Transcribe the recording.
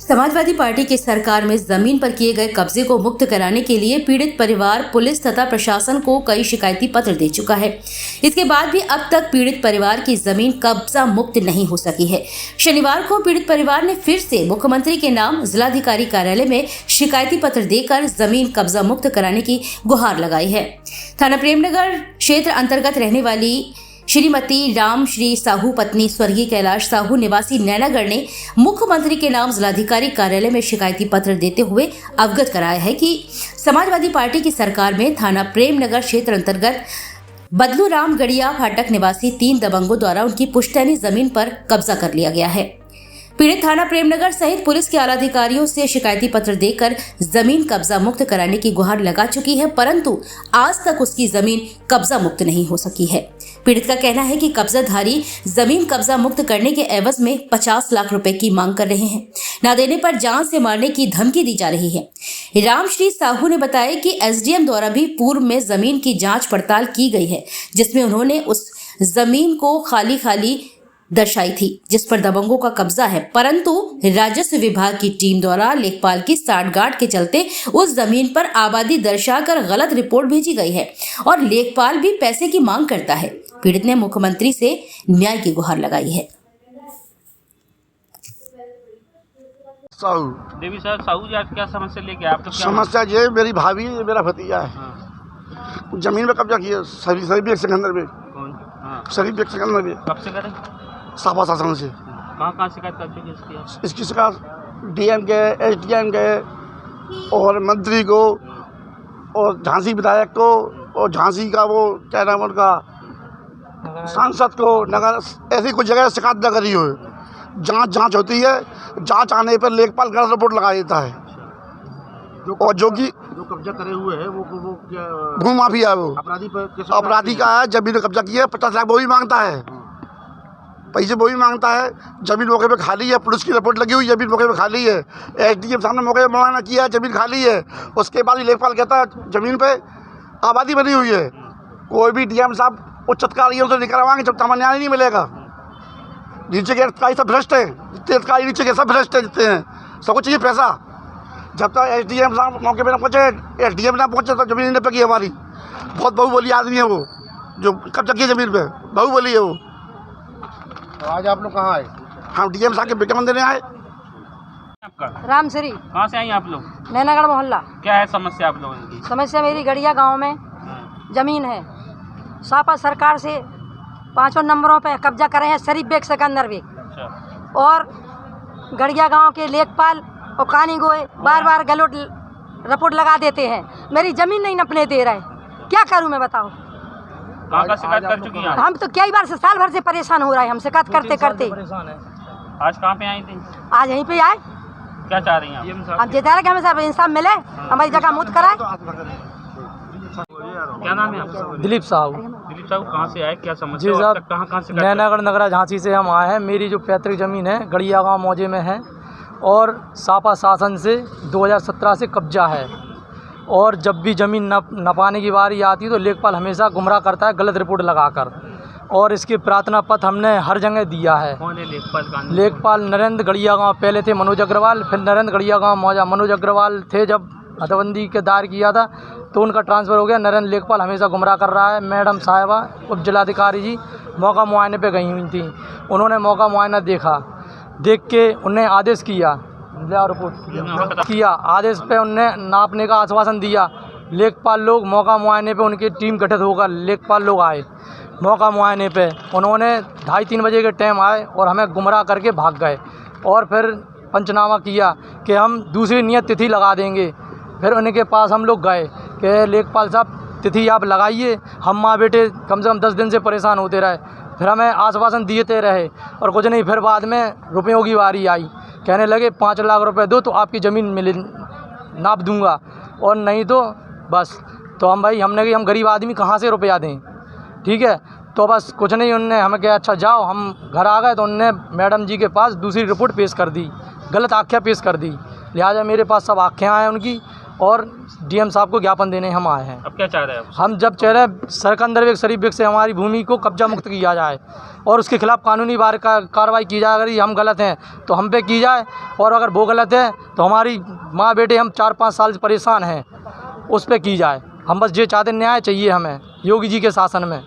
Samajwadi party की सरकार में जमीन पर किए गए कब्जे को मुक्त कराने के लिए पीड़ित परिवार पुलिस तथा प्रशासन को कई शिकायती पत्र दे चुका है। इसके बाद भी अब तक पीड़ित परिवार की जमीन कब्जा मुक्त नहीं हो सकी है। शनिवार को पीड़ित परिवार ने फिर से मुख्यमंत्री के नाम जिलाधिकारी कार्यालय में शिकायती पत्र देकर जमीन कब्जा मुक्त कराने की गुहार लगाई है। थाना प्रेमनगर क्षेत्र अंतर्गत रहने वाली श्रीमती राम श्री साहू पत्नी स्वर्गीय कैलाश साहू निवासी नैनागढ़ ने मुख्यमंत्री के नाम जिलाधिकारी कार्यालय में शिकायती पत्र देते हुए अवगत कराया है कि समाजवादी पार्टी की सरकार में थाना प्रेमनगर क्षेत्र अंतर्गत बदलू राम गड़िया फाटक निवासी 3 दबंगों द्वारा उनकी पुश्तैनी जमीन पर कब्जा कर लिया गया है। पीड़ित थाना प्रेमनगर सहित पुलिस के आला अधिकारियों से शिकायती पत्र देकर जमीन कब्जा मुक्त कराने की गुहार लगा चुकी है, परंतु आज तक उसकी जमीन कब्जा मुक्त नहीं हो सकी है। पीड़ित का कहना है कि कब्जाधारी जमीन कब्जा मुक्त करने के एवज में 50 लाख रुपए की मांग कर रहे हैं। न देने पर जान से मारने की धमकी दी जा रही है। रामश्री साहू ने बताया कि एसडीएम द्वारा भी पूर्व में जमीन की जांच पड़ताल की गई है, जिसमें उन्होंने उस जमीन को खाली दर्शाई थी जिस पर दबंगों का कब्जा है, परंतु राजस्व विभाग की टीम द्वारा लेखपाल की साठगांठ के चलते उस जमीन पर आबादी दर्शाकर गलत रिपोर्ट भेजी गई है और लेखपाल भी पैसे की मांग करता है। पीड़ित ने मुख्यमंत्री से न्याय की गुहार लगाई है। साहू देवी सर, साहू जी आज क्या समस्या लेके आप? तो समस्या ये मेरी भाभी ये मेरा भतीजा है। जमीन पे कब्जा किया शरीफ एक सिकंदर पे। कौन? हाँ। शरीफ एक सिकंदर पे। कब से करें? साफा शासन से। कहाँ शिकायत कर चुकी है इसकी शिकायत डीएम के, एसडीएम के और मंत्री को और झांसी विधायक को और झांसी का वो क्या नाम उनका सांसद को, नगर ऐसी कुछ जगह शिकायत न करी हो। जांच होती है, जांच आने पर लेखपाल गलत रिपोर्ट लगा देता है। और जो कब्जा करे हुए है वो क्या भू माफिया है, वो अपराधी का है। जमीन कब्जा किया 50 लाख वो भी मांगता है, पैसे वो भी मांगता है। जमीन मौके पे खाली है, पुलिस की रिपोर्ट लगी हुई, जमीन मौके पे खाली है। एसडीएम सामने मौके पे मुआयना किया, जमीन खाली है। उसके बाद भी लेखपाल कहता है जमीन पे आबादी बनी हुई है। कोई भी डीएम साहब उच्च अधिकारियों से नहीं करवाएंगे जब तक न्याय नहीं मिलेगा। नीचे के अधिकारी सब भ्रष्ट हैं, जितने अधिकारी नीचे के सब भ्रष्ट हैं, जितने हैं सबको चाहिए पैसा। जब तक एसडीएम साहब मौके पे ना पहुँचे, एसडीएम ना पहुँचे तो जमीन नहीं पकी हमारी। बहुत बहुबोली आदमी है वो जो कब्जा किया जमीन पे, बहुबोली है वो। तो आज आप लोग कहाँ आए? हम डीएम साहब के विज्ञापन देने आए। आपका रामश्री। कहाँ से आई आप लोग? नैनागढ़ मोहल्ला। क्या है समस्या आप लोगों की? समस्या मेरी गड़िया गांव में जमीन है। सापा सरकार से 5 नंबरों पे कब्जा करे हैं, शरीफ बेग सिकंदर बेग। अच्छा। और गड़िया गांव के लेखपाल और कानी गोए बार गलत रिपोर्ट लगा देते हैं। मेरी जमीन नहीं नपने दे रहे, क्या करूं मैं बताओ। कहाँ शिकायत कर चुकी हैं? हम तो कई बार से साल भर से परेशान हो रहे हैं, हम शिकायत करते आज कहाँ पे आई थी? आज यहीं पे आए। क्या चाह रही हैं आप? हम चाह रहे कि हमें सब इंसाफ मिले, हमारी जगह मुक्त कराए। क्या नाम है आपका? दिलीप साहू। दिलीप साहू, कहाँ से आए, क्या समस्या? जी साहब, कहाँ से? नैनागढ़ नगरा झांसी से हम आए हैं। मेरी जो पैतृक ज़मीन है गड़िया गाँव मौजे में है और सापा शासन से 2017 से कब्जा है। और जब भी ज़मीन नपाने की बारी आती है तो लेखपाल हमेशा गुमराह करता है गलत रिपोर्ट लगाकर। और इसके प्रार्थना पत्र हमने हर जगह दिया है। कौन है लेखपाल? लेखपाल नरेंद्र गड़िया गाँव, पहले थे मनोज अग्रवाल, फिर नरेंद्र गड़िया गाँव मौजा। मनोज अग्रवाल थे जब हदबंदी के दायर किया था तो उनका ट्रांसफ़र हो गया। नरेंद्र लेखपाल हमेशा गुमराह कर रहा है। मैडम साहिबा उप जिलाधिकारी जी मौका मुआयने पे गई हुई थी, उन्होंने मौका मुआयना देख के उन्हें आदेश किया, रिपोर्ट किया, आदेश पे उनने नापने का आश्वासन दिया। लेखपाल लोग मौका मुआयने पे उनकी टीम गठित होकर लेखपाल लोग आए मौका मुआयने पे। उन्होंने 2:30-3 बजे के टाइम आए और हमें गुमराह करके भाग गए। और फिर पंचनामा किया कि हम दूसरी नियत तिथि लगा देंगे। फिर उनके पास हम लोग गए कि लेखपाल साहब तिथि आप लगाइए, हम माँ बेटे कम से कम 10 दिन से परेशान होते रहे। फिर हमें आश्वासन देते रहे और कुछ नहीं। फिर बाद में रुपयों की बारी आई, कहने लगे 5 लाख रुपए दो तो आपकी ज़मीन मिले नाप दूंगा, और नहीं तो बस। तो हमने कहा हम गरीब आदमी कहाँ से रुपया दें, ठीक है। तो बस कुछ नहीं, उनने हमें कहा अच्छा जाओ। हम घर आ गए तो उनने मैडम जी के पास दूसरी रिपोर्ट पेश कर दी, गलत आख्या पेश कर दी। लिहाजा मेरे पास सब आख्या हैं उनकी, और डीएम साहब को ज्ञापन देने हम आए हैं। अब क्या चाह रहे हैं आप? हम जब चाह रहे हैं सरकंदर बेग शरीफ बेग से हमारी भूमि को कब्जा मुक्त किया जाए और उसके खिलाफ कानूनी कार्रवाई की जाए। अगर हम गलत हैं तो हम पे की जाए, और अगर वो गलत है तो हमारी माँ बेटे हम 4-5 साल से परेशान हैं, उस पर की जाए। हम बस ये चाहते, न्याय चाहिए हमें योगी जी के शासन में।